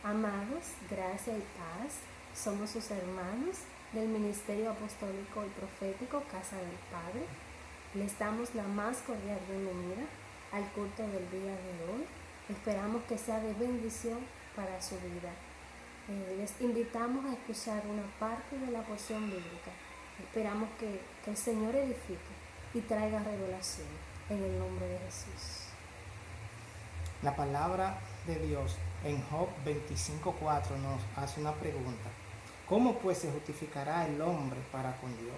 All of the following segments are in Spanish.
Amados, gracia y paz, somos sus hermanos del Ministerio Apostólico y Profético Casa del Padre. Les damos la más cordial bienvenida al culto del día de hoy. Esperamos que sea de bendición para su vida. Les invitamos a escuchar una parte de la porción bíblica. Esperamos que el Señor edifique y traiga revelación en el nombre de Jesús. La palabra de Dios en Job 25:4 nos hace una pregunta. ¿Cómo pues se justificará el hombre para con Dios?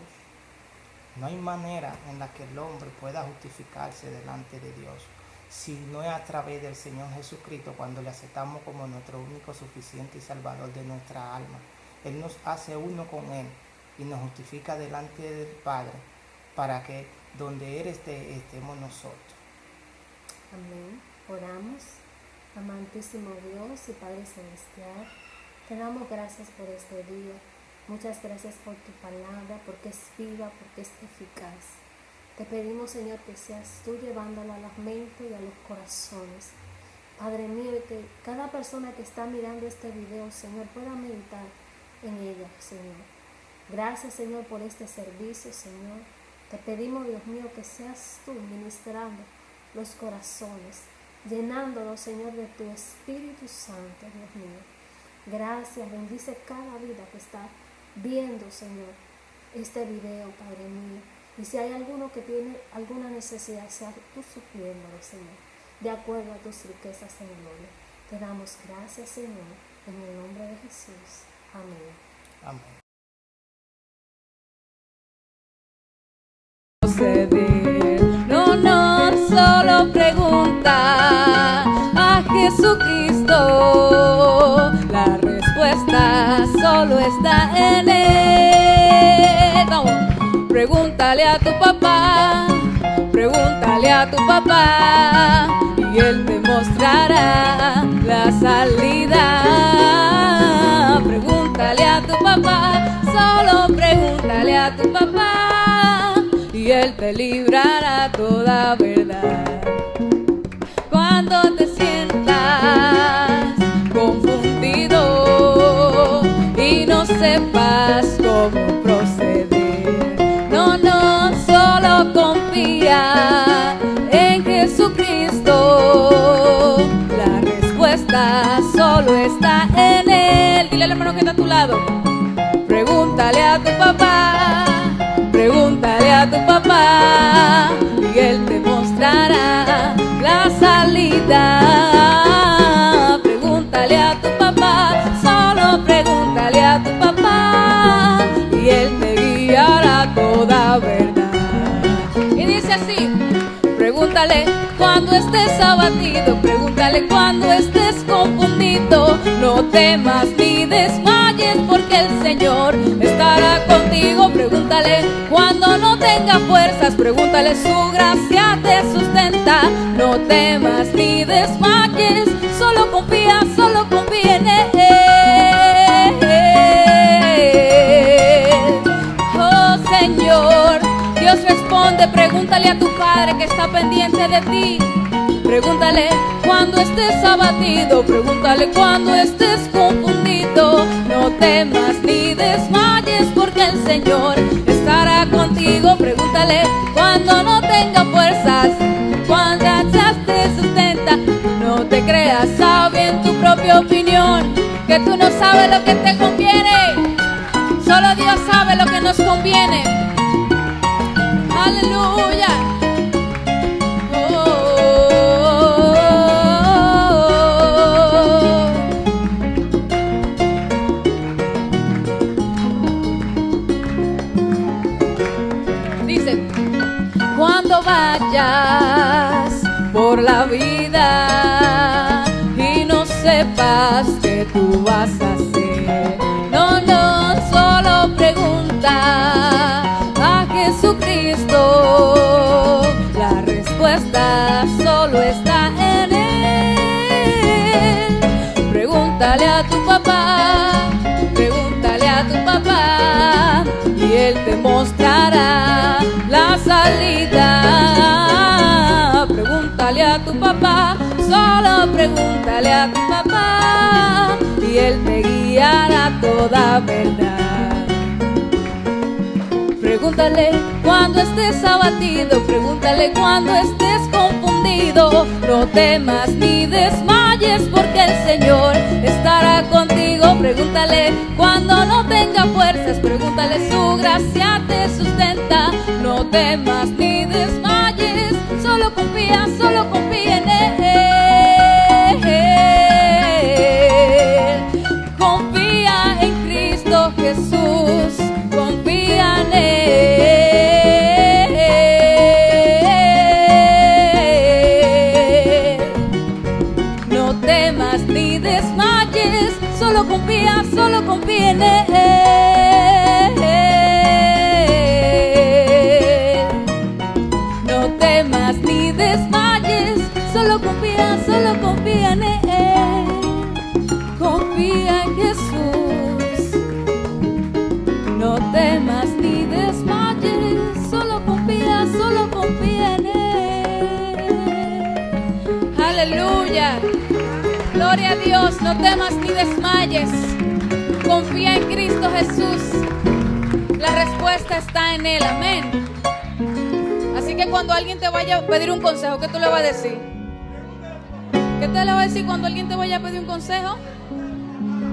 No hay manera en la que el hombre pueda justificarse delante de Dios si no es a través del Señor Jesucristo, cuando le aceptamos como nuestro único, suficiente y salvador de nuestra alma. Él nos hace uno con Él y nos justifica delante del Padre para que donde Él esté, estemos nosotros. Amén. Oramos. Amantísimo Dios y Padre Celestial, te damos gracias por este día. Muchas gracias por tu palabra, porque es viva, porque es eficaz. Te pedimos, Señor, que seas tú llevándola a las mentes y a los corazones. Padre mío, que cada persona que está mirando este video, Señor, pueda meditar en ella, Señor. Gracias, Señor, por este servicio, Señor. Te pedimos, Dios mío, que seas tú ministrando los corazones, llenándolo, Señor, de tu Espíritu Santo, Dios mío. Gracias, bendice cada vida que está viendo, Señor, este video, Padre mío. Y si hay alguno que tiene alguna necesidad, sea tú supliéndolo, Señor, de acuerdo a tus riquezas en gloria. Te damos gracias, Señor, en el nombre de Jesús. Amén. Amén. No, solo pregunta a Jesucristo. La respuesta solo está en Él. Vamos. Pregúntale a tu papá, pregúntale a tu papá, y Él te mostrará la salida. Pregúntale a tu papá, solo pregúntale a tu papá, y Él te librará toda verdad. Cuando te sientas confundido y no sepas cómo proceder, no, solo confía en Jesucristo. La respuesta solo está en Él. Dile al hermano que está a tu lado: pregúntale a tu papá, pregúntale a tu papá, y Él te mostrará la salida. Pregúntale a tu papá, solo pregúntale a tu papá, y Él te guiará toda verdad. Y dice así: pregúntale cuando estés abatido, pregúntale cuando estés confundido. No temas ni desmayes, porque el Señor estará contigo. Pregúntale cuando no tengas fuerzas, pregúntale, su gracia te sustenta. No temas ni desmayes, solo confía en Él. Oh Señor, Dios responde. Pregúntale a tu Padre que está pendiente de ti. Pregúntale cuando estés abatido, pregúntale cuando estés confundido. No temas ni desmayes, porque el Señor estará contigo. Pregúntale cuando no tengas fuerzas, cuando ya te sustenta. No te creas sabio en tu propia opinión, que tú no sabes lo que te conviene. Solo Dios sabe lo que nos conviene. Aleluya. Cuando vayas por la vida y no sepas qué tú vas a hacer, no, solo pregunta a Jesucristo. La respuesta solo está en Él. Pregúntale a tu papá, pregúntale a tu papá, y Él te mostrará la salida. Pregúntale a tu papá, solo pregúntale a tu papá, y Él te guiará a toda verdad. Pregúntale cuando estés abatido, pregúntale cuando estés confundido. No temas ni desmayes, porque el Señor estará contigo. Pregúntale cuando no tenga fuerzas, pregúntale, su gracia te sustenta. No temas ni desmayes, solo confía en Él. Confía en Cristo Jesús, confía en Él. No temas ni desmayes, solo confía en Él. No temas ni desmayes, solo confía en Él. Confía en Jesús. No temas ni desmayes, solo confía en Él. Aleluya. Gloria a Dios. No temas ni desmayes. Confía en Cristo Jesús. La respuesta está en Él. Amén. Así que cuando alguien te vaya a pedir un consejo, ¿qué tú le vas a decir? ¿Qué te le vas a decir cuando alguien te vaya a pedir un consejo?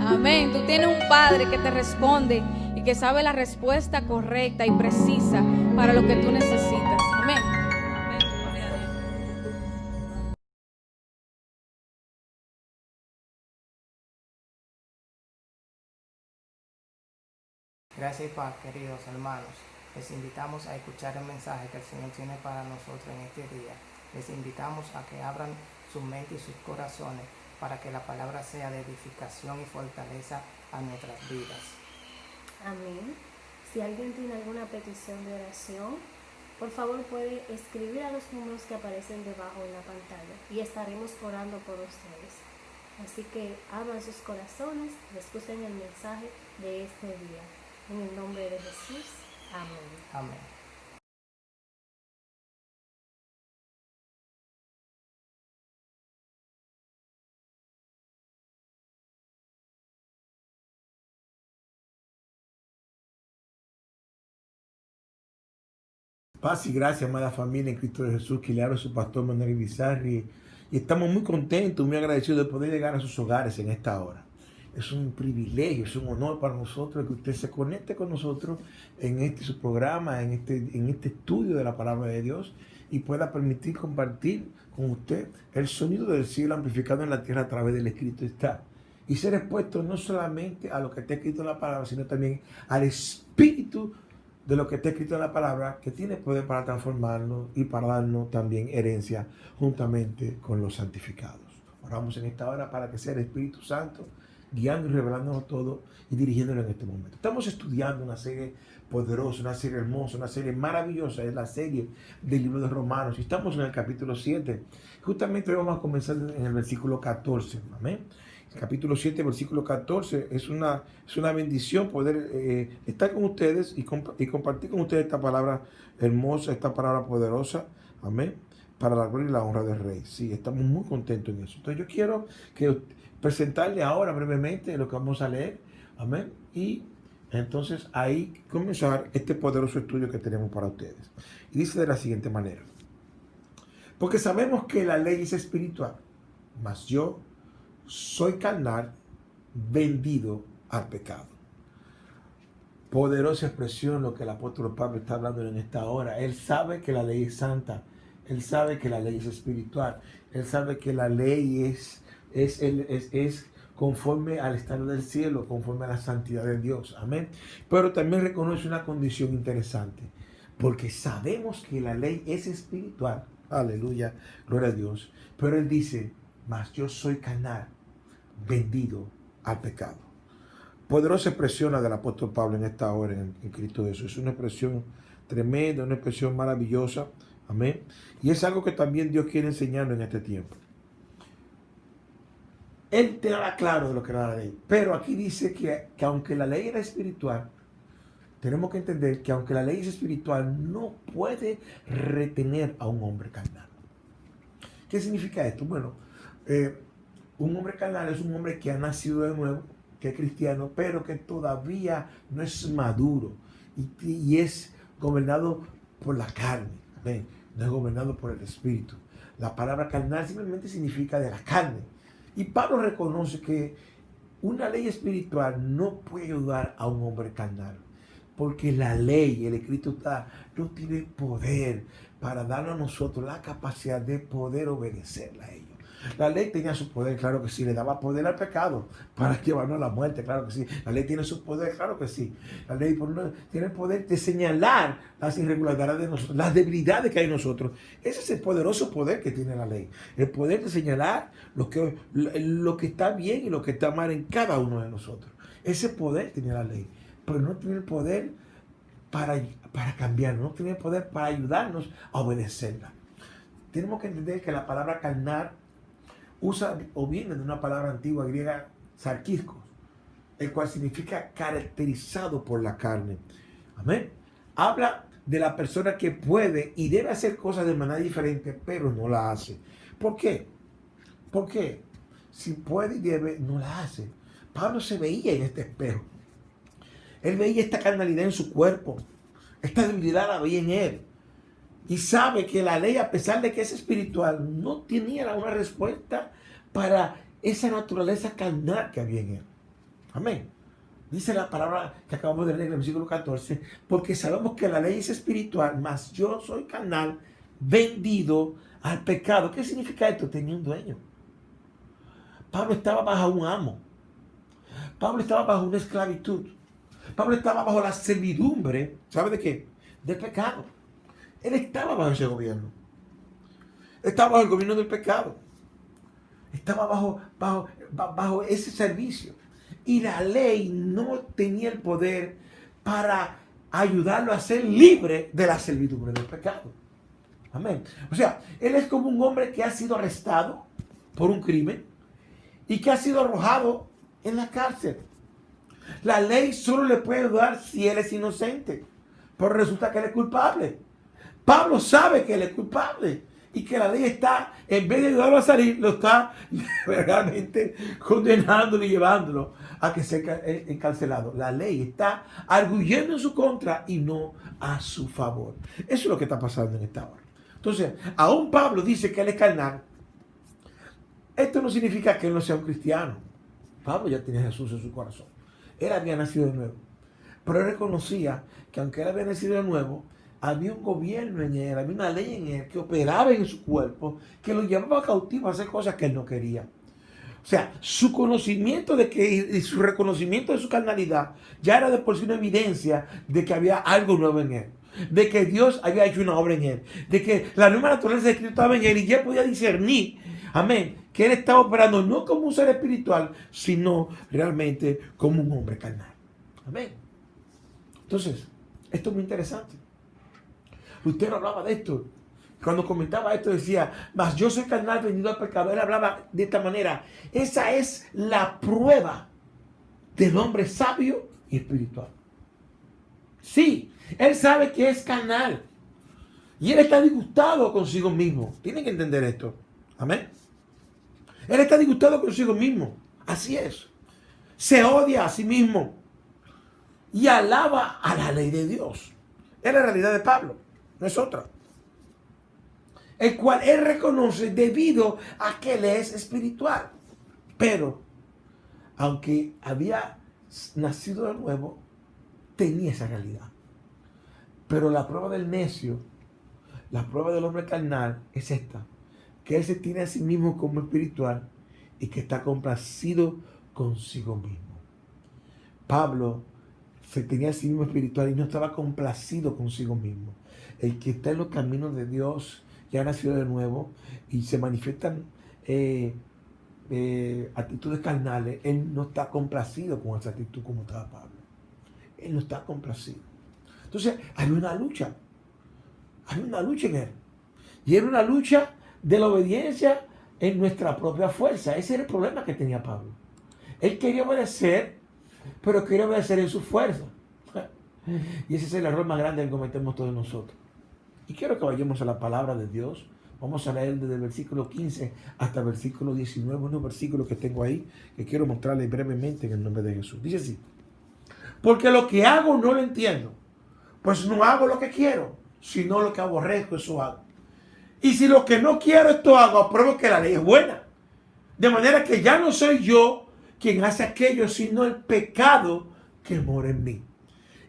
Amén. Tú tienes un Padre que te responde y que sabe la respuesta correcta y precisa para lo que tú necesitas. Amén. Gracias y paz, queridos hermanos. Les invitamos a escuchar el mensaje que el Señor tiene para nosotros en este día. Les invitamos a que abran su mente y sus corazones para que la palabra sea de edificación y fortaleza a nuestras vidas. Amén. Si alguien tiene alguna petición de oración, por favor puede escribir a los números que aparecen debajo en la pantalla y estaremos orando por ustedes. Así que abran sus corazones y escuchen el mensaje de este día. En el nombre de Jesús. Amén. Amén. Paz y gracia, amada familia en Cristo de Jesús, que le habla su pastor Manuel Bizarri. Y estamos muy contentos, muy agradecidos de poder llegar a sus hogares en esta hora. Es un privilegio, es un honor para nosotros que usted se conecte con nosotros en su programa, en este estudio de la palabra de Dios y pueda permitir compartir con usted el sonido del cielo amplificado en la tierra a través del Escrito está. Y ser expuesto no solamente a lo que está escrito en la palabra, sino también al Espíritu de lo que está escrito en la palabra, que tiene poder para transformarnos y para darnos también herencia juntamente con los santificados. Oramos en esta hora para que sea el Espíritu Santo guiando y revelándonos todo y dirigiéndolo en este momento. Estamos estudiando una serie poderosa, una serie hermosa, una serie maravillosa, es la serie del libro de Romanos. Y estamos en el capítulo 7. Justamente hoy vamos a comenzar en el versículo 14. Amén. El capítulo 7, versículo 14, es una bendición poder estar con ustedes y compartir con ustedes esta palabra hermosa, esta palabra poderosa. Amén. Para la gloria y la honra del Rey. Sí, estamos muy contentos en eso. Entonces yo quiero presentarle ahora brevemente lo que vamos a leer. Amén. Y entonces ahí comenzar este poderoso estudio que tenemos para ustedes. Y dice de la siguiente manera. Porque sabemos que la ley es espiritual, mas yo soy carnal, vendido al pecado. Poderosa expresión lo que el apóstol Pablo está hablando en esta hora. Él sabe que la ley es santa. Él sabe que la ley es espiritual. Él sabe que la ley es conforme al estado del cielo, conforme a la santidad de Dios. Amén. Pero también reconoce una condición interesante. Porque sabemos que la ley es espiritual. Aleluya. Gloria a Dios. Pero él dice, mas yo soy carnal, vendido al pecado. Poderosa expresión la del apóstol Pablo en esta hora en Cristo Jesús. Es una expresión tremenda, una expresión maravillosa. Amén. Y es algo que también Dios quiere enseñarnos en este tiempo. Él te hará claro de lo que era la ley. Pero aquí dice que aunque la ley era espiritual, tenemos que entender que aunque la ley es espiritual, no puede retener a un hombre carnal. ¿Qué significa esto? Bueno, Un hombre carnal es un hombre que ha nacido de nuevo, que es cristiano, pero que todavía no es maduro y es gobernado por la carne. Amén. No es gobernado por el espíritu. La palabra carnal simplemente significa de la carne. Y Pablo reconoce que una ley espiritual no puede ayudar a un hombre carnal. Porque la ley, el escrito está, no tiene poder para darnos a nosotros la capacidad de poder obedecerla a ellos. La ley tenía su poder, claro que sí, le daba poder al pecado para llevarnos a la muerte, claro que sí. La ley tiene su poder, claro que sí. La ley tiene el poder de señalar las irregularidades de nosotros, las debilidades que hay en nosotros. Ese es el poderoso poder que tiene la ley. El poder de señalar lo que está bien y lo que está mal en cada uno de nosotros. Ese poder tiene la ley, pero no tiene el poder para cambiarnos, no tiene el poder para ayudarnos a obedecerla. Tenemos que entender que la palabra carnal usa o viene de una palabra antigua griega, sarquiscos, el cual significa caracterizado por la carne. Amén. Habla de la persona que puede y debe hacer cosas de manera diferente, pero no la hace. ¿Por qué? ¿Por qué? Si puede y debe, no la hace. Pablo se veía en este espejo. Él veía esta carnalidad en su cuerpo. Esta debilidad la veía en él. Y sabe que la ley, a pesar de que es espiritual, no tenía una respuesta para esa naturaleza carnal que había en él. Amén. Dice la palabra que acabamos de leer en el versículo 14, porque sabemos que la ley es espiritual, mas yo soy carnal, vendido al pecado. ¿Qué significa esto? Tenía un dueño. Pablo estaba bajo un amo. Pablo estaba bajo una esclavitud. Pablo estaba bajo la servidumbre, ¿sabe de qué? Del pecado. Él estaba bajo ese gobierno. Estaba bajo el gobierno del pecado. Estaba bajo ese servicio. Y la ley no tenía el poder para ayudarlo a ser libre de la servidumbre del pecado. Amén. O sea, él es como un hombre que ha sido arrestado por un crimen y que ha sido arrojado en la cárcel. La ley solo le puede ayudar si él es inocente, pero resulta que él es culpable. Pablo sabe que él es culpable y que la ley está, en vez de ayudarlo a salir, lo está realmente condenando y llevándolo a que sea encarcelado. La ley está arguyendo en su contra y no a su favor. Eso es lo que está pasando en esta hora. Entonces, aún Pablo dice que él es carnal. Esto no significa que él no sea un cristiano. Pablo ya tenía a Jesús en su corazón. Él había nacido de nuevo. Pero él reconocía que aunque él había nacido de nuevo, había un gobierno en él, había una ley en él que operaba en su cuerpo, que lo llevaba cautivo a hacer cosas que él no quería. O sea, su conocimiento y su reconocimiento de su carnalidad ya era de por sí una evidencia de que había algo nuevo en él, de que Dios había hecho una obra en él, de que la nueva naturaleza de Cristo estaba en él y ya podía discernir, amén, que él estaba operando no como un ser espiritual, sino realmente como un hombre carnal. Amén. Entonces, esto es muy interesante. Lutero hablaba de esto. Cuando comentaba esto decía, mas yo soy carnal vendido al pecado. Él hablaba de esta manera. Esa es la prueba del hombre sabio y espiritual. Sí, él sabe que es carnal. Y él está disgustado consigo mismo. Tienen que entender esto. Amén. Él está disgustado consigo mismo. Así es. Se odia a sí mismo. Y alaba a la ley de Dios. Es la realidad de Pablo. No es otra. El cual él reconoce debido a que él es espiritual. Pero, aunque había nacido de nuevo, tenía esa realidad. Pero la prueba del necio, la prueba del hombre carnal es esta. Que él se tiene a sí mismo como espiritual y que está complacido consigo mismo. Pablo se tenía a sí mismo espiritual y no estaba complacido consigo mismo. El que está en los caminos de Dios ya nació de nuevo y se manifiestan actitudes carnales. Él no está complacido con esa actitud como estaba Pablo. Él no está complacido. Entonces hay una lucha. Hay una lucha en él. Y era una lucha de la obediencia en nuestra propia fuerza. Ese era el problema que tenía Pablo. Él quería obedecer, pero quería obedecer en su fuerza. Y ese es el error más grande que cometemos todos nosotros. Y quiero que vayamos a la palabra de Dios Vamos a leer desde el versículo 15 hasta el versículo 19, unos versículos que tengo ahí, que quiero mostrarles brevemente en el nombre de Jesús. Dice así: porque lo que hago no lo entiendo, pues no hago lo que quiero, sino lo que aborrezco, eso hago. Y si lo que no quiero esto hago, apruebo que la ley es buena. De manera que ya no soy yo quien hace aquello, sino el pecado que mora en mí.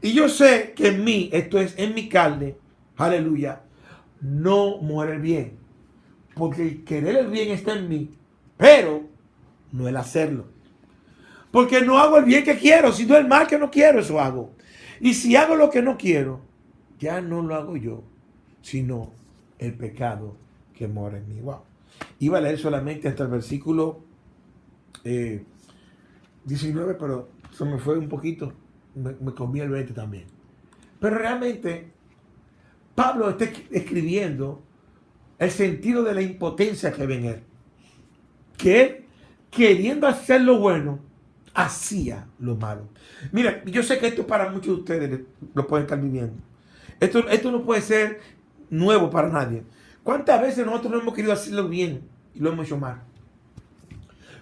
Y yo sé que en mí, esto es en mi carne, aleluya, no mora el bien. Porque el querer el bien está en mí, pero no el hacerlo. Porque no hago el bien que quiero, sino el mal que no quiero, eso hago. Y si hago lo que no quiero, ya no lo hago yo, sino el pecado que mora en mí. Wow. Iba a leer solamente hasta el versículo 19, pero se me fue un poquito. Me comí el 20 también. Pero realmente, Pablo está escribiendo el sentido de la impotencia que ve en él. Que él, queriendo hacer lo bueno, hacía lo malo. Mira, yo sé que esto para muchos de ustedes lo pueden estar viviendo. Esto no puede ser nuevo para nadie. ¿Cuántas veces nosotros no hemos querido hacerlo bien y lo hemos hecho mal?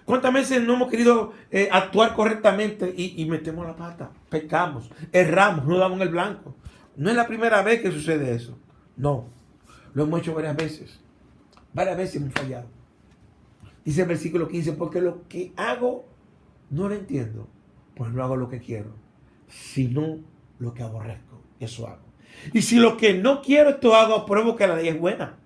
¿Cuántas veces no hemos querido actuar correctamente y metemos la pata? Pecamos, erramos, no damos el blanco. No es la primera vez que sucede eso. No, lo hemos hecho varias veces. Varias veces hemos fallado. Dice el versículo 15, porque lo que hago no lo entiendo, pues no hago lo que quiero, sino lo que aborrezco, eso hago. Y si lo que no quiero esto hago, apruebo que la ley es buena.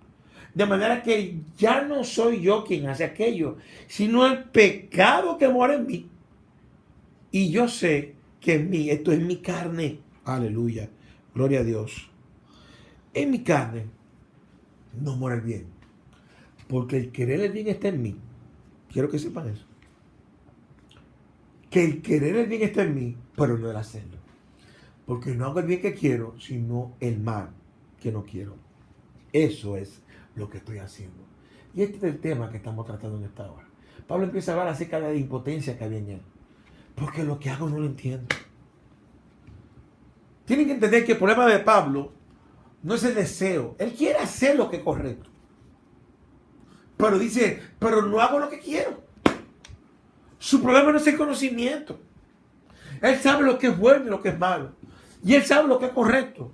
De manera que ya no soy yo quien hace aquello, sino el pecado que mora en mí. Y yo sé que en mí, esto es mi carne, aleluya, gloria a Dios. En mi carne no mora el bien, porque el querer el bien está en mí. Quiero que sepan eso. Que el querer el bien está en mí, pero no el hacerlo. Porque no hago el bien que quiero, sino el mal que no quiero. Eso es lo que estoy haciendo. Y este es el tema que estamos tratando en esta hora. Pablo empieza a hablar acerca de la impotencia que había en él. Porque lo que hago no lo entiendo. Tienen que entender que el problema de Pablo no es el deseo. Él quiere hacer lo que es correcto. Pero dice, pero no hago lo que quiero. Su problema no es el conocimiento. Él sabe lo que es bueno y lo que es malo. Y él sabe lo que es correcto.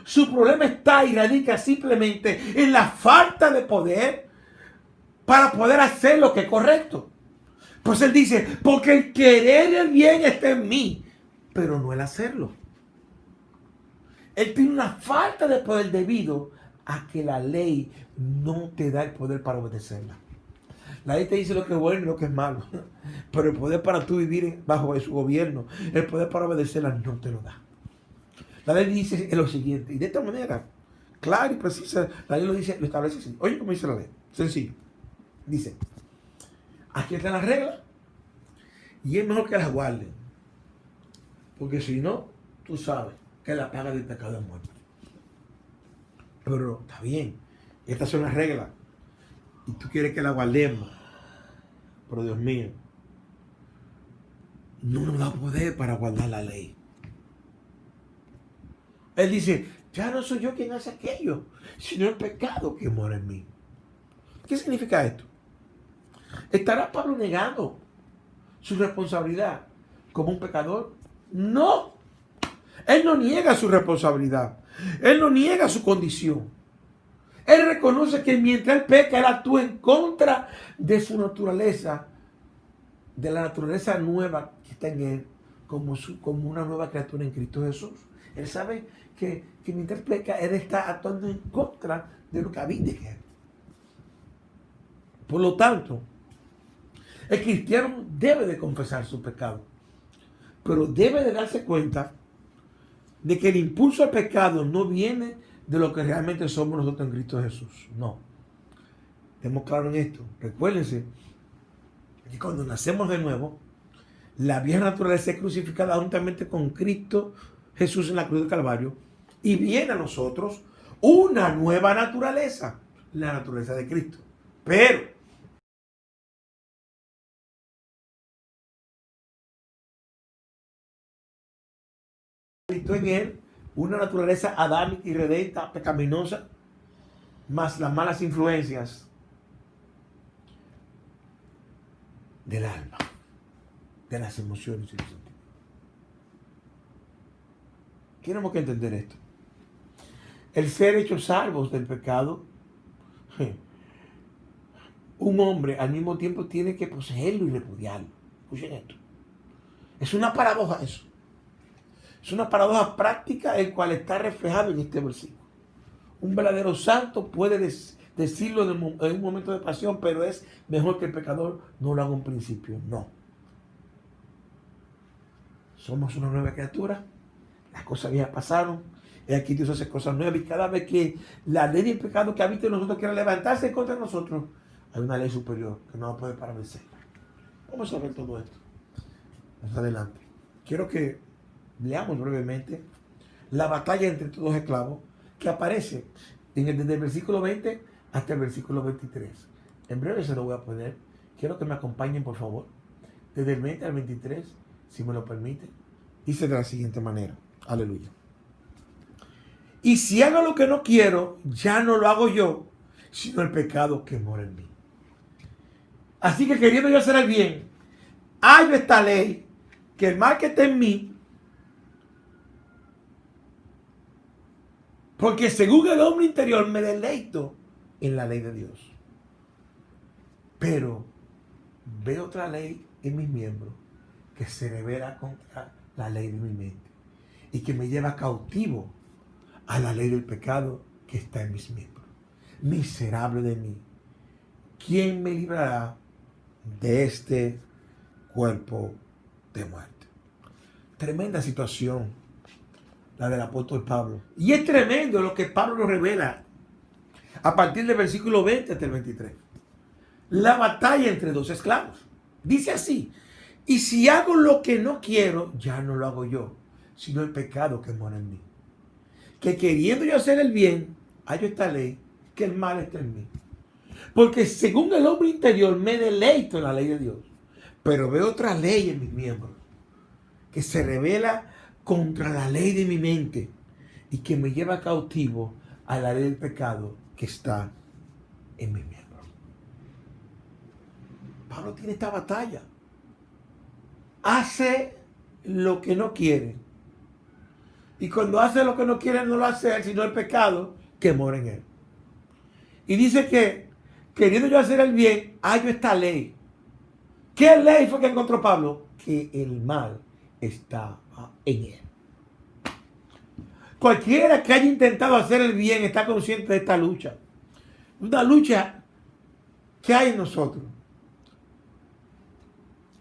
Su problema está y radica simplemente en la falta de poder para poder hacer lo que es correcto. Pues él dice, porque el querer el bien está en mí, pero no el hacerlo. Él tiene una falta de poder debido a que la ley no te da el poder para obedecerla. La ley te dice lo que es bueno y lo que es malo. Pero el poder para tú vivir bajo su gobierno, el poder para obedecerla no te lo da. La ley dice lo siguiente, y de esta manera, clara y precisa, la ley lo dice, lo establece así. Oye, ¿cómo dice la ley? Sencillo. Dice, aquí están las reglas, y es mejor que las guarden. Porque si no, tú sabes que la paga del pecado es muerte. Pero está bien, estas son las reglas, y tú quieres que las guardemos. Pero Dios mío, no nos da poder para guardar la ley. Él dice, ya no soy yo quien hace aquello, sino el pecado que mora en mí. ¿Qué significa esto? ¿Estará Pablo negando su responsabilidad como un pecador? No. Él no niega su responsabilidad. Él no niega su condición. Él reconoce que mientras él peca, él actúa en contra de su naturaleza, de la naturaleza nueva que está en él, como una nueva criatura en Cristo Jesús. Él sabe que mientras peca, él está actuando en contra de lo que habita en él. Por lo tanto, el cristiano debe de confesar su pecado, pero debe de darse cuenta de que el impulso al pecado no viene de lo que realmente somos nosotros en Cristo Jesús. No. Estemos claros en esto. Recuérdense que cuando nacemos de nuevo, la vieja naturaleza es crucificada juntamente con Cristo Jesús en la cruz del Calvario, y viene a nosotros una nueva naturaleza, la naturaleza de Cristo. Pero Cristo en él, una naturaleza adámica y redenta, pecaminosa, más las malas influencias del alma, de las emociones y los sentimientos. Tenemos que entender esto. El ser hechos salvos del pecado, un hombre al mismo tiempo tiene que poseerlo y repudiarlo. Escuchen esto. Es una paradoja eso. Es una paradoja práctica el cual está reflejado en este versículo. Un verdadero santo puede decirlo en un momento de pasión, pero es mejor que el pecador no lo haga en principio. No. Somos una nueva criatura. Las cosas viejas pasaron. Y aquí Dios hace cosas nuevas. Y cada vez que la ley del pecado que habita en nosotros quiera levantarse contra nosotros, hay una ley superior que no va a poder parecer. Vamos a ver todo esto más adelante. Quiero que leamos brevemente la batalla entre estos dos esclavos que aparece desde el versículo 20 hasta el versículo 23. En breve se lo voy a poner. Quiero que me acompañen, por favor. Desde el 20 al 23, si me lo permiten. Dice de la siguiente manera. Aleluya. Y si hago lo que no quiero, ya no lo hago yo, sino el pecado que mora en mí. Así que queriendo yo hacer el bien, hallo esta ley, que el mal que está en mí, porque según el hombre interior me deleito en la ley de Dios. Pero veo otra ley en mis miembros que se revela contra la ley de mi mente y que me lleva cautivo a la ley del pecado que está en mis miembros. Miserable de mí, ¿quién me librará de este cuerpo de muerte? Tremenda situación la del apóstol Pablo. Y es tremendo lo que Pablo nos revela a partir del versículo 20 hasta el 23. La batalla entre dos esclavos. Dice así: y si hago lo que no quiero, ya no lo hago yo, sino el pecado que mora en mí. Que queriendo yo hacer el bien, hallo esta ley, que el mal está en mí. Porque según el hombre interior me deleito en la ley de Dios, pero veo otra ley en mis miembros que se revela contra la ley de mi mente y que me lleva cautivo a la ley del pecado que está en mis miembros. Pablo tiene esta batalla. Hace lo que no quiere. Y cuando hace lo que no quiere, no lo hace él, sino el pecado que mora en él. Y dice que, queriendo yo hacer el bien, hallo esta ley. ¿Qué ley fue que encontró Pablo? Que el mal está en él. Cualquiera que haya intentado hacer el bien está consciente de esta lucha. Una lucha que hay en nosotros.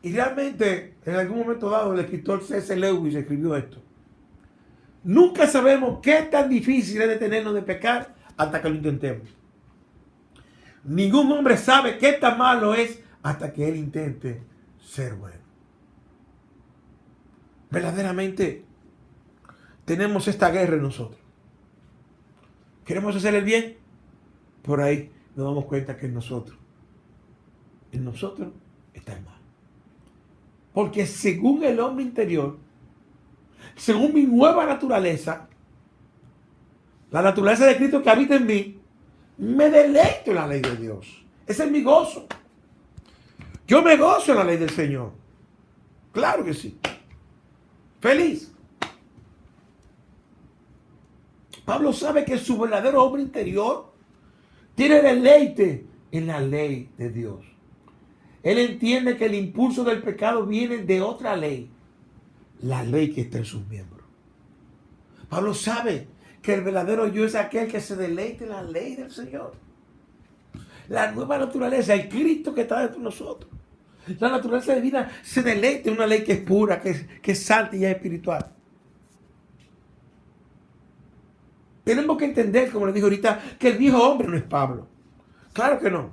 Y realmente, en algún momento dado, el escritor C.S. Lewis escribió esto. Nunca sabemos qué tan difícil es detenernos de pecar hasta que lo intentemos. Ningún hombre sabe qué tan malo es hasta que él intente ser bueno. Verdaderamente tenemos esta guerra en nosotros. ¿Queremos hacer el bien? Por ahí nos damos cuenta que en nosotros está el mal. Porque según el hombre interior, según mi nueva naturaleza, la naturaleza de Cristo que habita en mí, me deleito en la ley de Dios. Ese es mi gozo. Yo me gozo en la ley del Señor. Claro que sí. Feliz. Pablo sabe que su verdadero hombre interior tiene deleite en la ley de Dios. Él entiende que el impulso del pecado viene de otra ley, la ley que está en sus miembros. Pablo sabe que el verdadero yo es aquel que se deleite en la ley del Señor. La nueva naturaleza, el Cristo que está dentro de nosotros. La naturaleza de vida se deleite en una ley que es pura, que es santa y es espiritual. Tenemos que entender, como les dije ahorita, que el viejo hombre no es Pablo. Claro que no.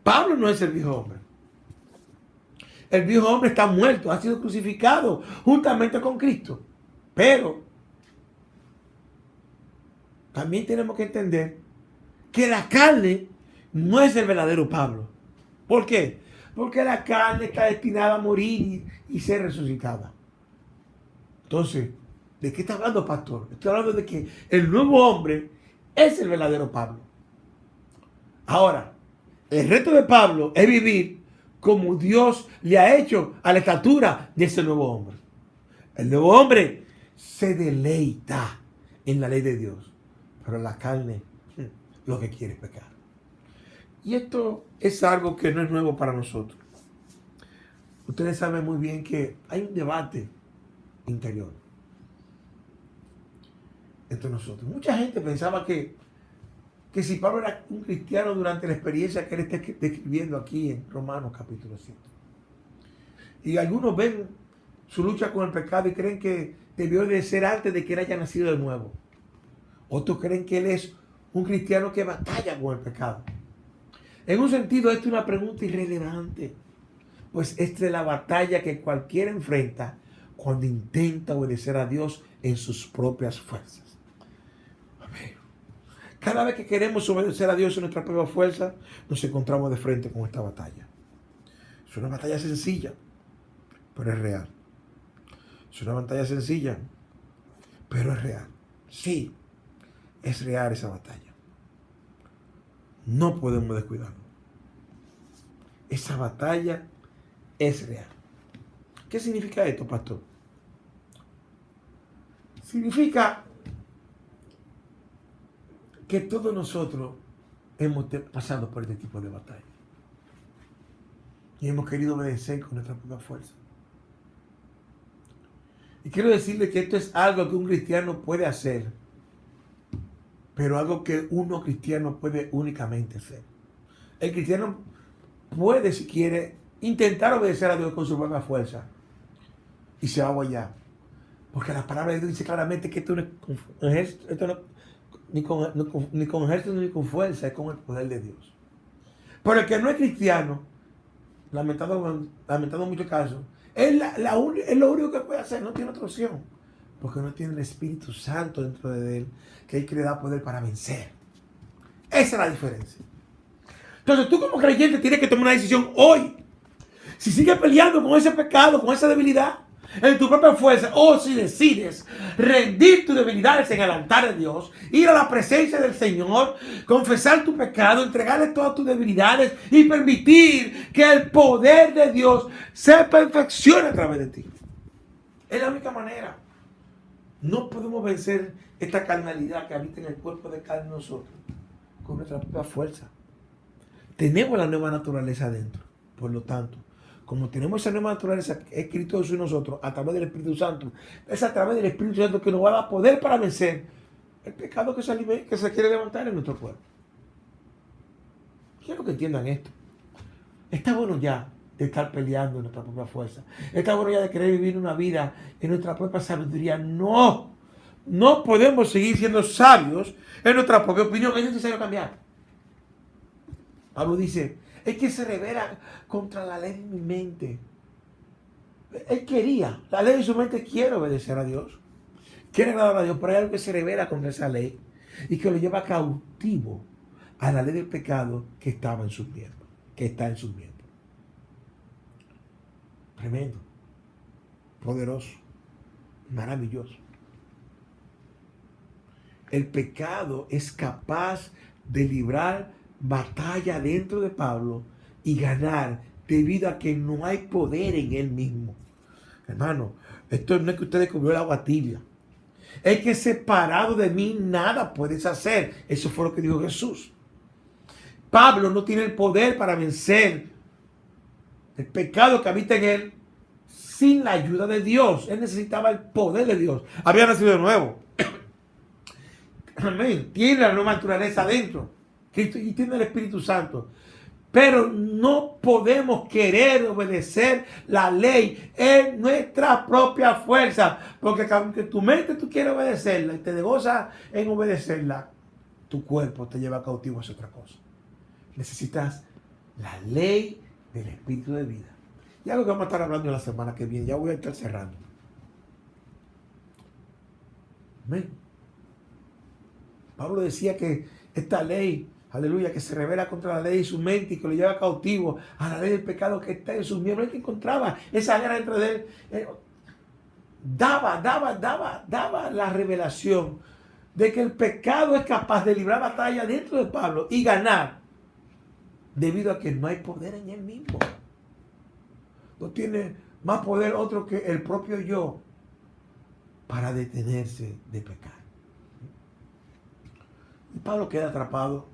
Pablo no es el viejo hombre. El viejo hombre está muerto, ha sido crucificado juntamente con Cristo. Pero también tenemos que entender que la carne no es el verdadero Pablo. ¿Por qué? Porque la carne está destinada a morir y ser resucitada. Entonces, ¿de qué está hablando, pastor? Estoy hablando de que el nuevo hombre es el verdadero Pablo. Ahora, el reto de Pablo es vivir como Dios le ha hecho a la estatura de ese nuevo hombre. El nuevo hombre se deleita en la ley de Dios, pero la carne lo que quiere es pecar. Y esto es algo que no es nuevo para nosotros. Ustedes saben muy bien que hay un debate interior entre nosotros. Mucha gente pensaba que si Pablo era un cristiano durante la experiencia que él está describiendo aquí en Romanos capítulo 7. Y algunos ven su lucha con el pecado y creen que debió de ser antes de que él haya nacido de nuevo. Otros creen que él es un cristiano que batalla con el pecado. En un sentido, esto es una pregunta irrelevante, pues esta es la batalla que cualquiera enfrenta cuando intenta obedecer a Dios en sus propias fuerzas. Cada vez que queremos obedecer a Dios en nuestra propia fuerza, nos encontramos de frente con esta batalla. Es una batalla sencilla, pero es real. Es una batalla sencilla, pero es real. Sí, es real esa batalla. No podemos descuidarnos. Esa batalla es real. ¿Qué significa esto, pastor? Significa que todos nosotros hemos pasado por este tipo de batalla. Y hemos querido obedecer con nuestra propia fuerza. Y quiero decirle que esto es algo que un cristiano puede hacer, pero algo que uno cristiano puede únicamente hacer. El cristiano puede, si quiere, intentar obedecer a Dios con su propia fuerza. Y se va a guayar. Porque la palabra de Dios dice claramente que esto no es ni con ejército ni con fuerza, es con el poder de Dios. Pero el que no es cristiano, lamentado en muchos casos, es lo único que puede hacer, no tiene otra opción. Porque no tiene el Espíritu Santo dentro de él, que él le da poder para vencer. Esa es la diferencia. Entonces tú como creyente tienes que tomar una decisión hoy. Si sigues peleando con ese pecado, con esa debilidad, en tu propia fuerza, o si decides rendir tus debilidades en el altar de Dios, ir a la presencia del Señor, confesar tu pecado, entregarle todas tus debilidades y permitir que el poder de Dios se perfeccione a través de ti. Es la única manera. No podemos vencer esta carnalidad que habita en el cuerpo de cada uno de nosotros con nuestra propia fuerza. Tenemos la nueva naturaleza dentro. Por lo tanto, como tenemos esa nueva naturaleza escrito en nosotros a través del Espíritu Santo, es a través del Espíritu Santo que nos va a dar poder para vencer el pecado que se quiere levantar en nuestro cuerpo. Quiero que entiendan esto. Está bueno ya de estar peleando en nuestra propia fuerza. Está bueno ya de querer vivir una vida en nuestra propia sabiduría. No podemos seguir siendo sabios en nuestra propia opinión. Es necesario cambiar. Pablo dice, es que se revela contra la ley de mi mente. Él quería, la ley de su mente quiere obedecer a Dios. Quiere agradar a Dios, pero hay algo que se revela contra esa ley y que lo lleva cautivo a la ley del pecado que estaba en sus miembros, que está en sus miembros. Tremendo, poderoso, maravilloso. El pecado es capaz de librar batalla dentro de Pablo y ganar debido a que no hay poder en él mismo. Hermano, esto no es que usted descubrió el agua tibia. Es que separado de mí nada puedes hacer. Eso fue lo que dijo Jesús. Pablo no tiene el poder para vencer el pecado que habita en él sin la ayuda de Dios. Él necesitaba el poder de Dios. Había nacido de nuevo. Amén. Tiene la nueva naturaleza adentro. Y tiene el Espíritu Santo. Pero no podemos querer obedecer la ley en nuestra propia fuerza. Porque aunque tu mente tú quieres obedecerla y te goza en obedecerla, tu cuerpo te lleva cautivo a otra cosa. Necesitas la ley del Espíritu de vida. Y algo que vamos a estar hablando la semana que viene. Ya voy a estar cerrando. Amén. Pablo decía que esta ley, aleluya, que se revela contra la ley de su mente y que lo lleva cautivo a la ley del pecado que está en sus miembros. Él que encontraba esa guerra dentro de él. Daba la revelación de que el pecado es capaz de librar batalla dentro de Pablo y ganar debido a que no hay poder en él mismo. No tiene más poder otro que el propio yo para detenerse de pecar. Y Pablo queda atrapado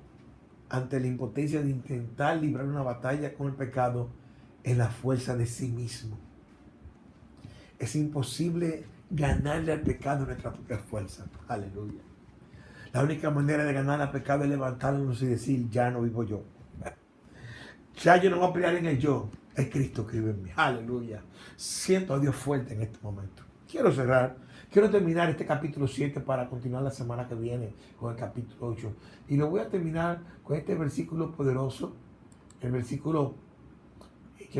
ante la impotencia de intentar librar una batalla con el pecado en la fuerza de sí mismo. Es imposible ganarle al pecado en nuestra propia fuerza. Aleluya. La única manera de ganar al pecado es levantarnos y decir, ya no vivo yo. Ya yo no voy a pelear en el yo. Es Cristo que vive en mí. Aleluya. Siento a Dios fuerte en este momento. Quiero cerrar. Quiero terminar este capítulo 7 para continuar la semana que viene con el capítulo 8. Y lo voy a terminar con este versículo poderoso. Quiero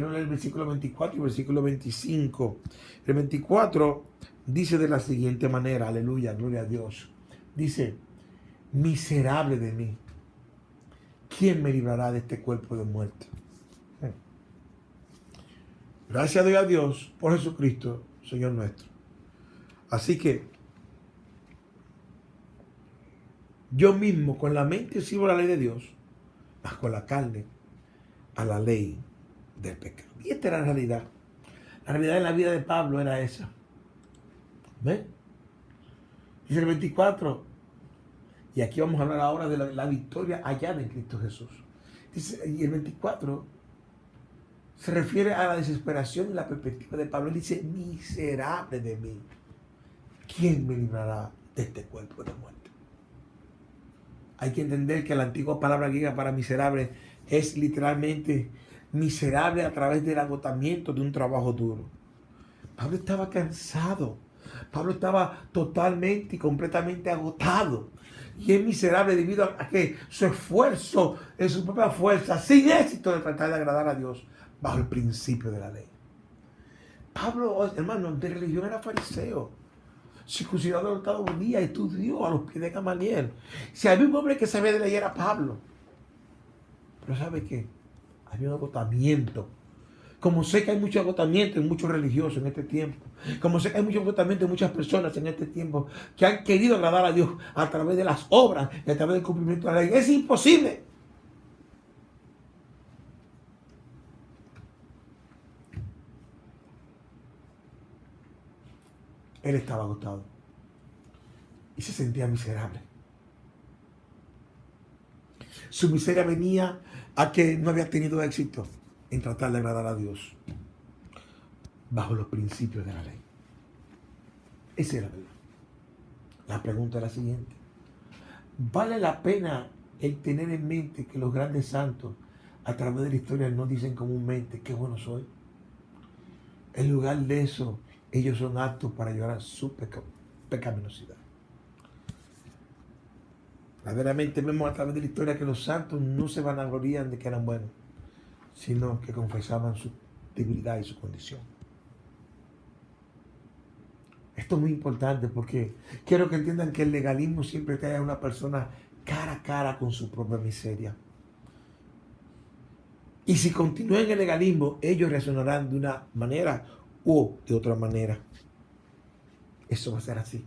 leer el versículo 24 y el versículo 25. El 24 dice de la siguiente manera. Aleluya, gloria a Dios. Dice, miserable de mí. ¿Quién me librará de este cuerpo de muerte? Gracias a Dios por Jesucristo, Señor nuestro. Así que yo mismo con la mente sirvo a la ley de Dios, mas con la carne a la ley del pecado. Y esta era la realidad. La realidad en la vida de Pablo era esa. ¿Ven? Dice el 24. Y aquí vamos a hablar ahora de la victoria hallada en Cristo Jesús. Dice, y el 24 se refiere a la desesperación y la perspectiva de Pablo. Él dice, miserable de mí. ¿Quién me librará de este cuerpo de muerte? Hay que entender que la antigua palabra griega para miserable es literalmente miserable a través del agotamiento de un trabajo duro. Pablo estaba cansado. Pablo estaba totalmente y completamente agotado. Y es miserable debido a que su esfuerzo en su propia fuerza, sin éxito de tratar de agradar a Dios, bajo el principio de la ley. Pablo, hermano, de religión era fariseo. Circuncidado al octavo día, estudió a los pies de Gamaliel. Si había un hombre que sabía de ley era Pablo. Pero ¿sabe qué? Había un agotamiento. Como sé que hay mucho agotamiento en muchos religiosos en este tiempo. Como sé que hay mucho agotamiento en muchas personas en este tiempo que han querido agradar a Dios a través de las obras y a través del cumplimiento de la ley. Es imposible. Él estaba agotado y se sentía miserable. Su miseria venía a que no había tenido éxito en tratar de agradar a Dios bajo los principios de la ley. Esa era la verdad. La pregunta es la siguiente. ¿Vale la pena el tener en mente que los grandes santos a través de la historia nos dicen comúnmente qué bueno soy? En lugar de eso, ellos son aptos para llevar a su pecaminosidad. Verdaderamente vemos a través de la historia que los santos no se vanaglorían de que eran buenos, sino que confesaban su debilidad y su condición. Esto es muy importante porque quiero que entiendan que el legalismo siempre trae a una persona cara a cara con su propia miseria. Y si continúan en el legalismo, ellos reaccionarán de una manera u de otra manera. Eso va a ser así.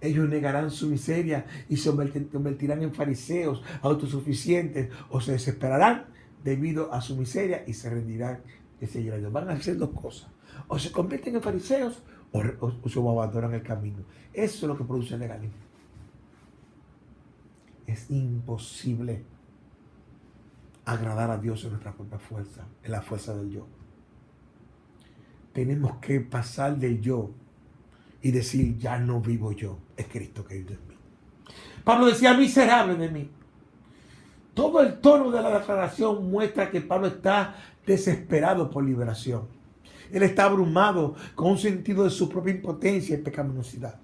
Ellos negarán su miseria y se convertirán en fariseos autosuficientes o se desesperarán debido a su miseria y se rendirán de seguir a Dios. Van a hacer dos cosas. O se convierten en fariseos o se abandonan el camino. Eso es lo que produce el legalismo. Es imposible agradar a Dios en nuestra propia fuerza, en la fuerza del yo. Tenemos que pasar del yo y decir, ya no vivo yo, es Cristo que vive en mí. Pablo decía, miserable de mí. Todo el tono de la declaración muestra que Pablo está desesperado por liberación. Él está abrumado con un sentido de su propia impotencia y pecaminosidad.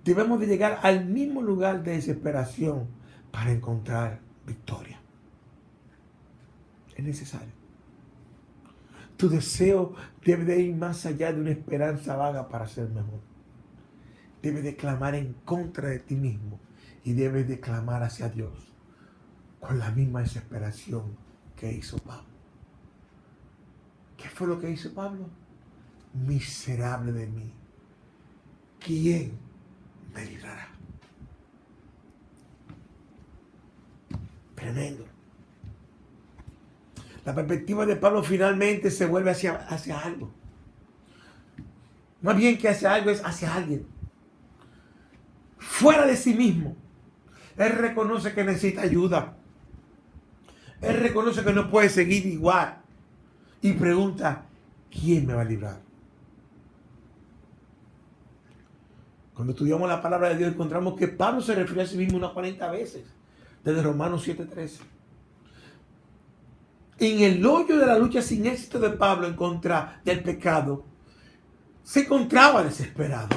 Debemos de llegar al mismo lugar de desesperación para encontrar victoria. Es necesario. Tu deseo debe de ir más allá de una esperanza vaga para ser mejor. Debes de clamar en contra de ti mismo y debes de clamar hacia Dios con la misma desesperación que hizo Pablo. ¿Qué fue lo que hizo Pablo? Miserable de mí. ¿Quién me librará? Tremendo. La perspectiva de Pablo finalmente se vuelve hacia algo. Más bien que hacia algo, es hacia alguien. Fuera de sí mismo. Él reconoce que necesita ayuda. Él reconoce que no puede seguir igual. Y pregunta, ¿quién me va a librar? Cuando estudiamos la palabra de Dios encontramos que Pablo se refirió a sí mismo unas 40 veces. Desde Romanos 7:13. En el hoyo de la lucha sin éxito de Pablo en contra del pecado, se encontraba desesperado.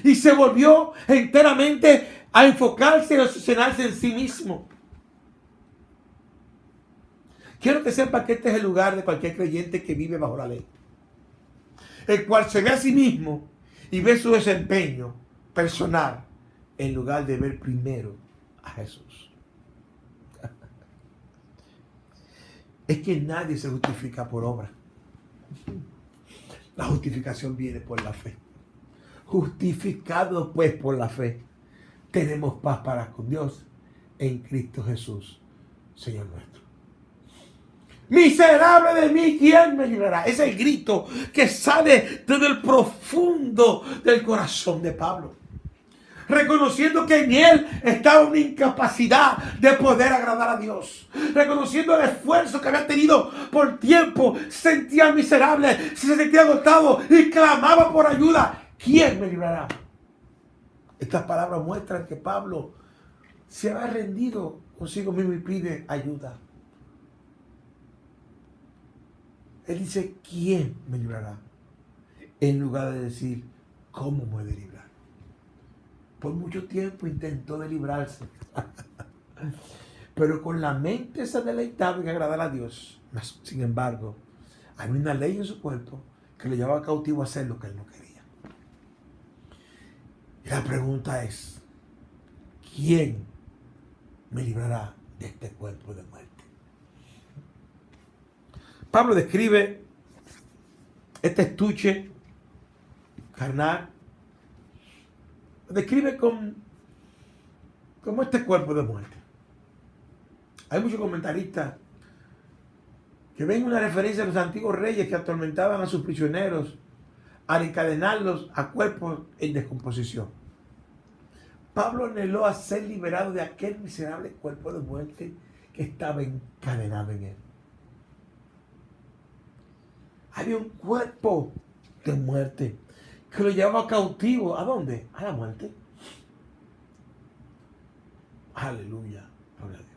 Y se volvió enteramente a enfocarse y a obsesionarse en sí mismo. Quiero que sepa que este es el lugar de cualquier creyente que vive bajo la ley. El cual se ve a sí mismo y ve su desempeño personal en lugar de ver primero a Jesús. Es que nadie se justifica por obra. La justificación viene por la fe. Justificados pues por la fe, tenemos paz para con Dios en Cristo Jesús, Señor nuestro. Miserable de mí, ¿quién me librará? Es el grito que sale desde el profundo del corazón de Pablo. Reconociendo que en él estaba una incapacidad de poder agradar a Dios. Reconociendo el esfuerzo que había tenido por tiempo. Se sentía miserable, se sentía agotado y clamaba por ayuda. ¿Quién me librará? Estas palabras muestran que Pablo se había rendido consigo mismo y pide ayuda. Él dice, ¿quién me librará? En lugar de decir, ¿cómo me he de librar? Por mucho tiempo intentó de librarse. Pero con la mente se deleitaba en agradar a Dios. Sin embargo, hay una ley en su cuerpo que le llevaba cautivo a hacer lo que él no quería. Y la pregunta es, ¿quién me librará de este cuerpo de muerte? Pablo describe este estuche carnal, describe como este cuerpo de muerte. Hay muchos comentaristas que ven una referencia a los antiguos reyes que atormentaban a sus prisioneros al encadenarlos a cuerpos en descomposición. Pablo anheló a ser liberado de aquel miserable cuerpo de muerte que estaba encadenado en él. Había un cuerpo de muerte que lo llevaba cautivo. ¿A dónde? A la muerte. Aleluya. Gloria a Dios.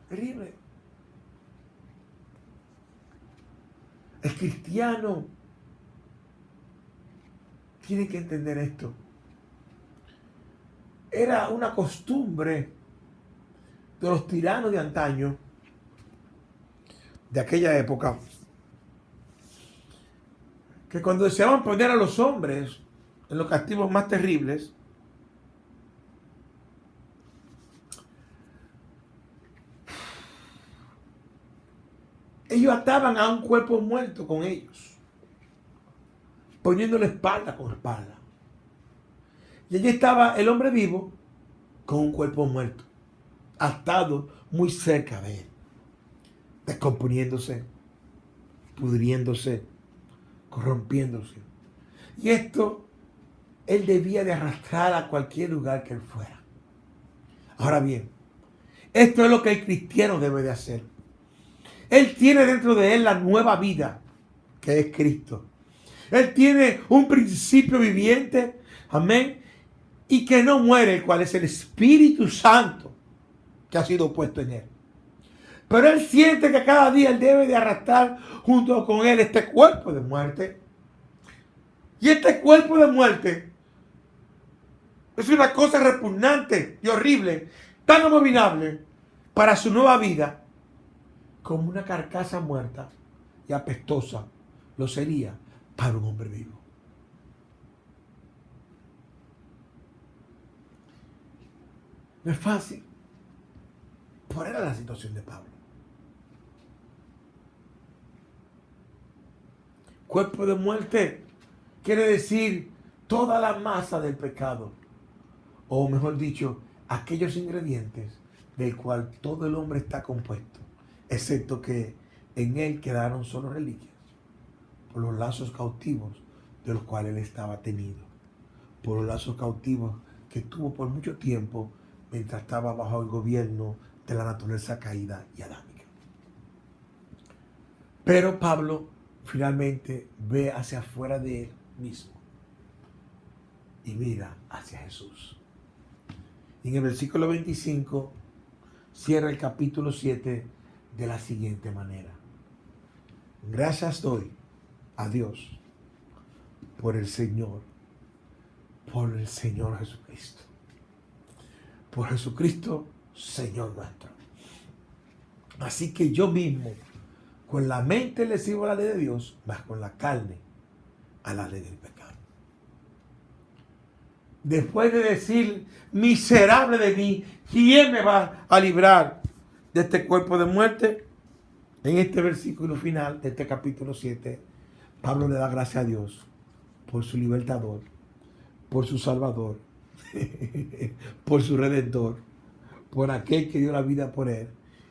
Terrible. El cristiano tiene que entender esto. Era una costumbre de los tiranos de antaño, de aquella época, que cuando deseaban poner a los hombres en los castigos más terribles, ellos ataban a un cuerpo muerto con ellos, poniéndole espalda con espalda. Y allí estaba el hombre vivo con un cuerpo muerto, atado muy cerca de él, descomponiéndose, pudriéndose, corrompiéndose. Y esto él debía de arrastrar a cualquier lugar que él fuera. Ahora bien, esto es lo que el cristiano debe de hacer. Él tiene dentro de él la nueva vida, que es Cristo. Él tiene un principio viviente, amén, y que no muere, el cual es el Espíritu Santo que ha sido puesto en él. Pero él siente que cada día él debe de arrastrar junto con él este cuerpo de muerte. Y este cuerpo de muerte es una cosa repugnante y horrible, tan abominable para su nueva vida, como una carcasa muerta y apestosa lo sería para un hombre vivo. No es fácil. Por era la situación de Pablo. Cuerpo de muerte quiere decir toda la masa del pecado o mejor dicho, aquellos ingredientes del cual todo el hombre está compuesto, excepto que en él quedaron solo reliquias, por los lazos cautivos de los cuales él estaba tenido, por los lazos cautivos que tuvo por mucho tiempo mientras estaba bajo el gobierno de la naturaleza caída y adámica. Pero Pablo finalmente ve hacia afuera de él mismo y mira hacia Jesús. Y en el versículo 25 cierra el capítulo 7 de la siguiente manera: gracias doy a Dios por el Señor Jesucristo. Por Jesucristo, Señor nuestro. Así que yo mismo, con la mente le sirvo a la ley de Dios, mas con la carne a la ley del pecado. Después de decir, miserable de mí, ¿quién me va a librar de este cuerpo de muerte? En este versículo final de este capítulo 7, Pablo le da gracias a Dios por su libertador, por su salvador, por su redentor, por aquel que dio la vida por él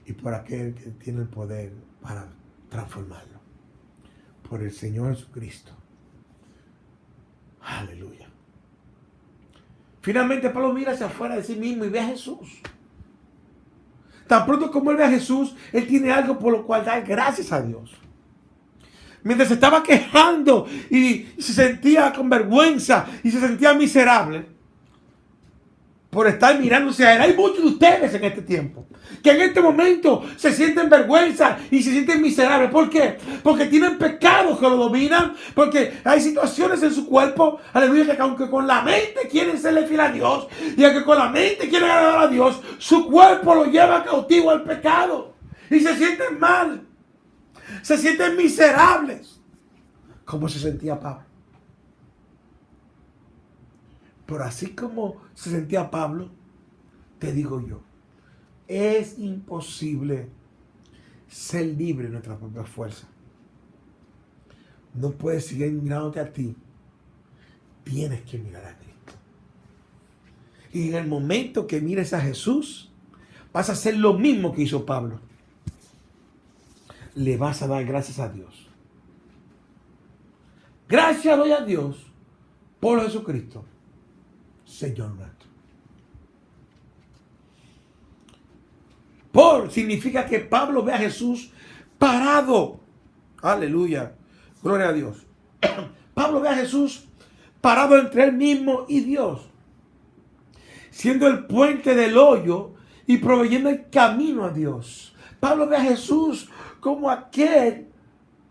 y por aquel que tiene el poder para transformarlo, por el Señor Jesucristo. Aleluya. Finalmente Pablo mira hacia afuera de sí mismo y ve a Jesús. Tan pronto como él ve a Jesús, él tiene algo por lo cual dar gracias a Dios. Mientras se estaba quejando y se sentía con vergüenza y se sentía miserable por estar mirándose a él. Hay muchos de ustedes en este tiempo que en este momento se sienten vergüenza y se sienten miserables. ¿Por qué? Porque tienen pecados que lo dominan, porque hay situaciones en su cuerpo, aleluya, que aunque con la mente quieren serle fiel a Dios y aunque con la mente quieren agradar a Dios, su cuerpo lo lleva cautivo al pecado y se sienten mal, se sienten miserables, como se sentía Pablo. Pero así como se sentía Pablo, te digo yo, es imposible ser libre de nuestra propia fuerza. No puedes seguir mirándote a ti. Tienes que mirar a Cristo. Y en el momento que mires a Jesús, vas a hacer lo mismo que hizo Pablo. Le vas a dar gracias a Dios. Gracias doy a Dios por Jesucristo, Señor nuestro. Por significa que Pablo ve a Jesús parado. Aleluya. Gloria a Dios. Pablo ve a Jesús parado entre él mismo y Dios, siendo el puente del hoyo y proveyendo el camino a Dios. Pablo ve a Jesús como aquel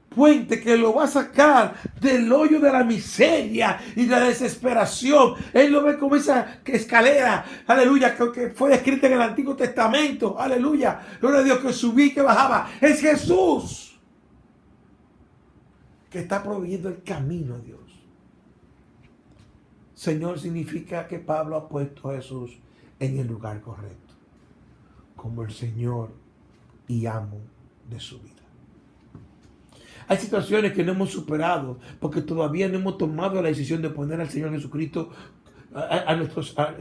puente que lo va a sacar del hoyo de la miseria y de la desesperación. Él lo ve como esa escalera, aleluya, que fue descrita en el Antiguo Testamento, aleluya, gloria a Dios, que subía y que bajaba. Es Jesús que está proveyendo el camino a Dios. Señor significa que Pablo ha puesto a Jesús en el lugar correcto, como el Señor y amo de su vida. Hay situaciones que no hemos superado porque todavía no hemos tomado la decisión de poner al Señor Jesucristo, al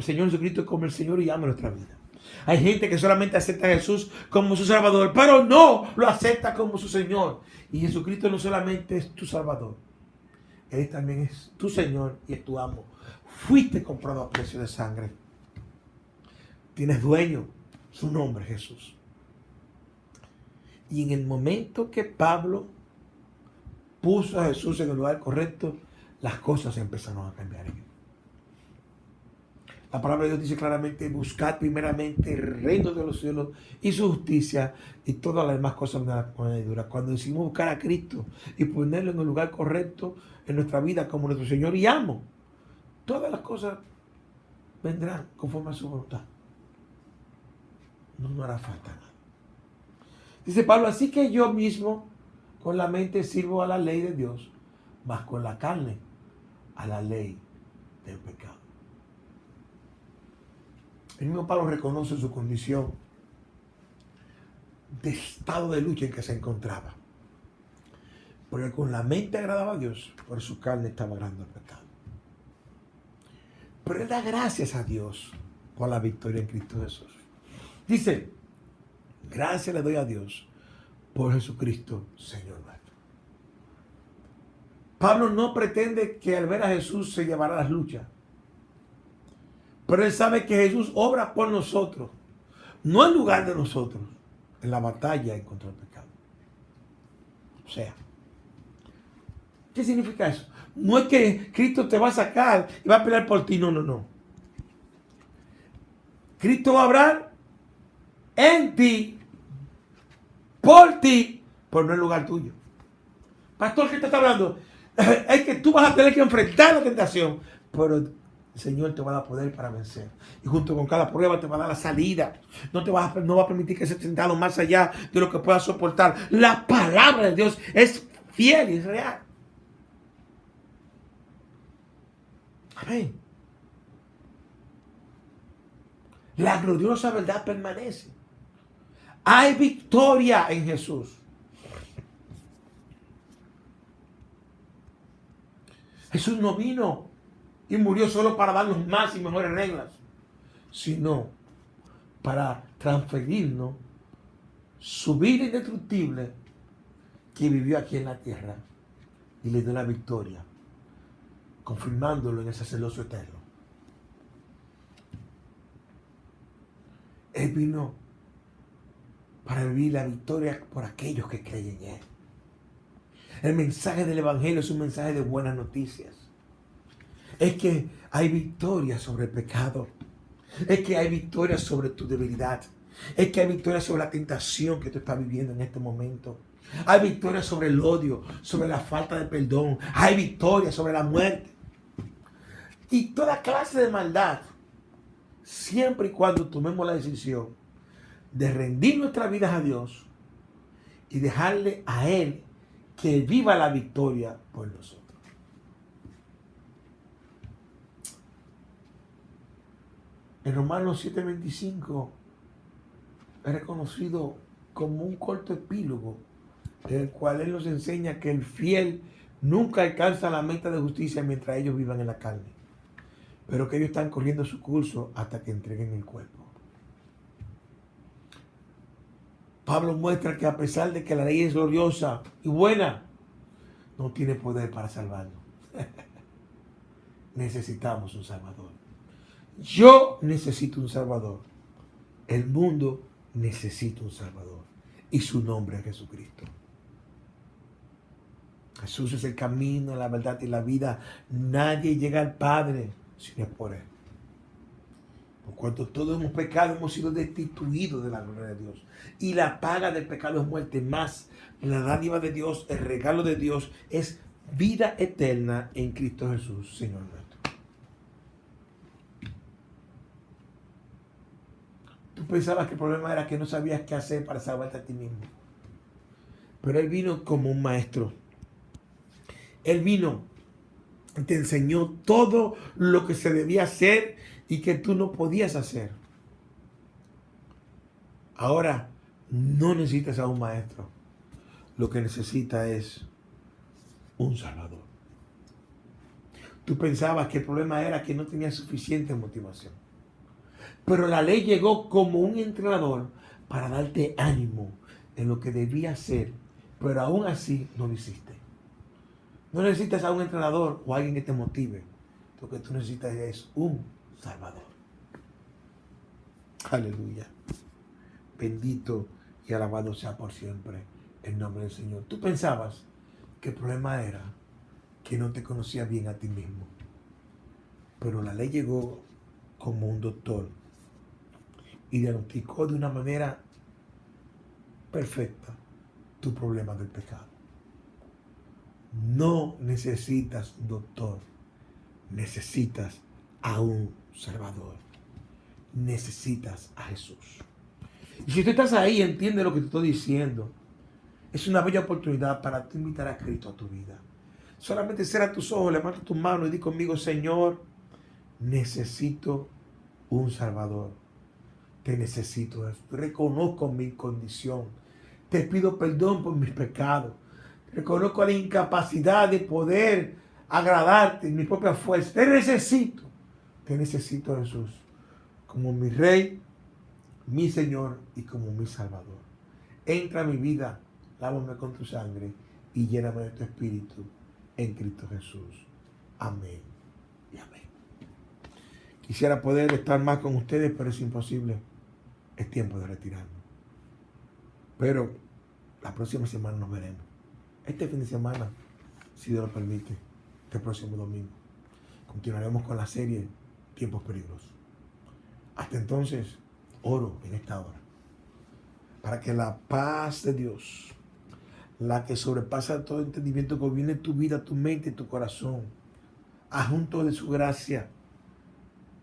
Señor Jesucristo como el Señor y amo de nuestra vida. Hay gente que solamente acepta a Jesús como su Salvador, pero no lo acepta como su Señor. Y Jesucristo no solamente es tu Salvador, Él también es tu Señor y es tu amo. Fuiste comprado a precio de sangre. Tienes dueño, su nombre es Jesús. Y en el momento que Pablo puso a Jesús en el lugar correcto, las cosas empezaron a cambiar en él. La palabra de Dios dice claramente: buscad primeramente el reino de los cielos y su justicia, y todas las demás cosas me las añadirán. Cuando decimos buscar a Cristo y ponerlo en el lugar correcto en nuestra vida como nuestro Señor y amo, todas las cosas vendrán conforme a su voluntad. No nos hará falta nada. Dice Pablo: así que yo mismo con la mente sirvo a la ley de Dios, mas con la carne a la ley del pecado. El mismo Pablo reconoce su condición de estado de lucha en que se encontraba. Porque con la mente agradaba a Dios, pero su carne estaba agradando al pecado. Pero él da gracias a Dios por la victoria en Cristo Jesús. Dice, gracias le doy a Dios por Jesucristo, Señor nuestro. Pablo no pretende que al ver a Jesús se llevará las luchas. Pero él sabe que Jesús obra por nosotros, no en lugar de nosotros, en la batalla en contra del pecado. O sea, ¿qué significa eso? No es que Cristo te va a sacar y va a pelear por ti, no, no, no. Cristo va a obrar en ti, por ti, pero no en lugar tuyo. Pastor, ¿qué te está hablando? Es que tú vas a tener que enfrentar la tentación, pero el Señor te va a dar poder para vencer. Y junto con cada prueba te va a dar la salida. No va a permitir que seas tentado más allá de lo que puedas soportar. La palabra de Dios es fiel y es real. Amén. La gloriosa verdad permanece. Hay victoria en Jesús. Jesús no vino y murió solo para darnos más y mejores reglas, sino para transferirnos su vida indestructible que vivió aquí en la tierra y le dio la victoria, confirmándolo en el sacerdocio eterno. Él vino para vivir la victoria por aquellos que creen en Él. El mensaje del Evangelio es un mensaje de buenas noticias. Es que hay victoria sobre el pecado. Es que hay victoria sobre tu debilidad. Es que hay victoria sobre la tentación que tú estás viviendo en este momento. Hay victoria sobre el odio, sobre la falta de perdón. Hay victoria sobre la muerte. Y toda clase de maldad, siempre y cuando tomemos la decisión de rendir nuestras vidas a Dios y dejarle a Él que viva la victoria por nosotros. En Romanos 7:25 es reconocido como un corto epílogo en el cual Él nos enseña que el fiel nunca alcanza la meta de justicia mientras ellos vivan en la carne, pero que ellos están corriendo su curso hasta que entreguen el cuerpo. Pablo muestra que a pesar de que la ley es gloriosa y buena, no tiene poder para salvarnos. Necesitamos un Salvador. Yo necesito un Salvador. El mundo necesita un Salvador. Y su nombre es Jesucristo. Jesús es el camino, la verdad y la vida. Nadie llega al Padre si no es por Él. Por cuanto todos hemos pecado, hemos sido destituidos de la gloria de Dios. Y la paga del pecado es muerte, más la dádiva de Dios, el regalo de Dios es vida eterna en Cristo Jesús, Señor nuestro. Tú pensabas que el problema era que no sabías qué hacer para salvarte a ti mismo. Pero Él vino como un maestro. Él vino y te enseñó todo lo que se debía hacer y que tú no podías hacer. Ahora no necesitas a un maestro. Lo que necesitas es un Salvador. Tú pensabas que el problema era que no tenías suficiente motivación. Pero la ley llegó como un entrenador para darte ánimo en lo que debías hacer, pero aún así no lo hiciste. No necesitas a un entrenador o a alguien que te motive. Lo que tú necesitas es un Salvador. Aleluya. Bendito y alabado sea por siempre el nombre del Señor. Tú pensabas que el problema era que no te conocías bien a ti mismo. Pero la ley llegó como un doctor y diagnosticó de una manera perfecta tu problema del pecado. No necesitas un doctor, necesitas a un Salvador. Necesitas a Jesús. Y si tú estás ahí, entiende lo que te estoy diciendo. Es una bella oportunidad para tú invitar a Cristo a tu vida. Solamente cierra tus ojos, levanta tus manos y di conmigo: Señor, necesito un Salvador. Te necesito. Reconozco mi condición. Te pido perdón por mis pecados. Reconozco la incapacidad de poder agradarte en mi propia fuerza. Te necesito. Te necesito, Jesús, como mi Rey, mi Señor y como mi Salvador. Entra a mi vida, lávame con tu sangre y lléname de tu Espíritu en Cristo Jesús. Amén y amén. Quisiera poder estar más con ustedes, pero es imposible. Es tiempo de retirarme. Pero la próxima semana nos veremos. Este fin de semana, si Dios lo permite, este próximo domingo, continuaremos con la serie Tiempos Peligrosos. Hasta entonces, oro en esta hora para que la paz de Dios, la que sobrepasa todo entendimiento, gobierne tu vida, tu mente y tu corazón, adjunto de su gracia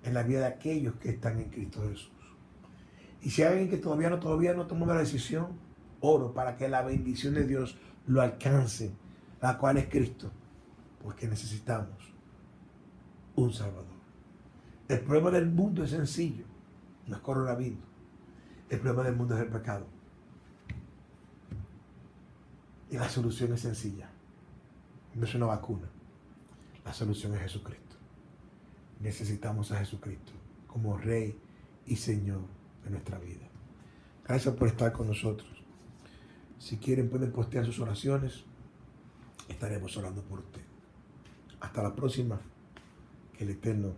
en la vida de aquellos que están en Cristo Jesús. Y si hay alguien que todavía no tomó la decisión, oro para que la bendición de Dios lo alcance, la cual es Cristo, porque necesitamos un Salvador. El problema del mundo es sencillo, no es coronavirus. El problema del mundo es el pecado. Y la solución es sencilla. No es una vacuna. La solución es Jesucristo. Necesitamos a Jesucristo como Rey y Señor de nuestra vida. Gracias por estar con nosotros. Si quieren pueden postear sus oraciones. Estaremos orando por usted. Hasta la próxima. Que el Eterno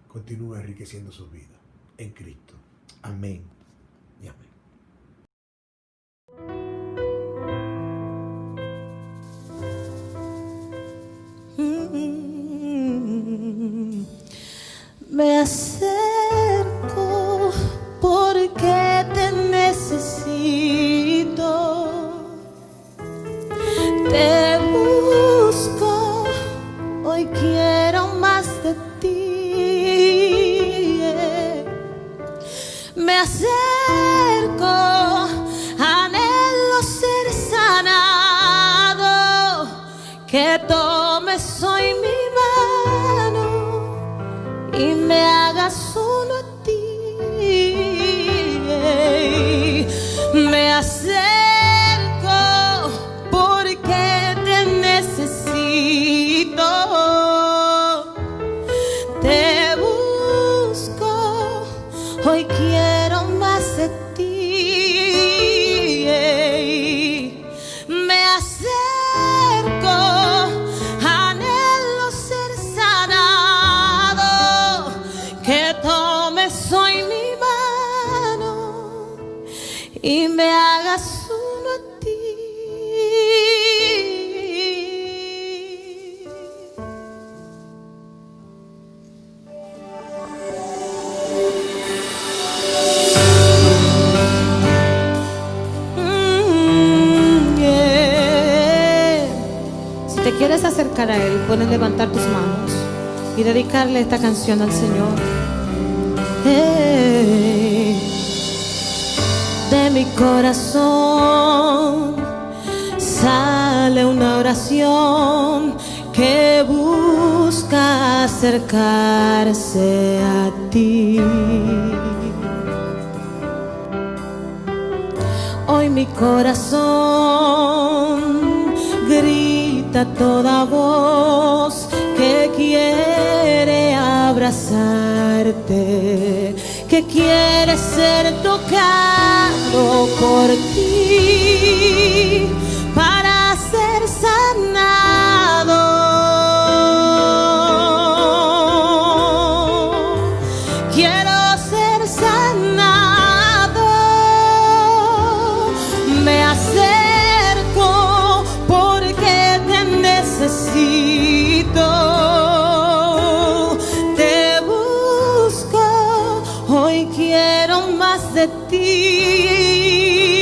continúe enriqueciendo su vida en Cristo. Amén y amén. Me acerco porque te necesito. Te busco, hoy quiero más de ti. Me acerco, anhelo ser sanado, que tomes hoy mi mano y me hagas uno a ti. Me acerco porque te necesito. Te busco, hoy quiero más de ti. Me acerco, anhelo ser sanado, que tomes hoy mi mano y me hagas uno a ti. Si te quieres acercar a Él, puedes levantar tus manos y dedicarle esta canción al Señor. De mi corazón sale una oración que busca acercarse a ti. Hoy mi corazón grita a toda voz que quiere abrazarte, que quiere ser tocado por ti para ser sanado. Quiero ser sanado. Me acerco porque te necesito. Te busco, hoy quiero más de ti.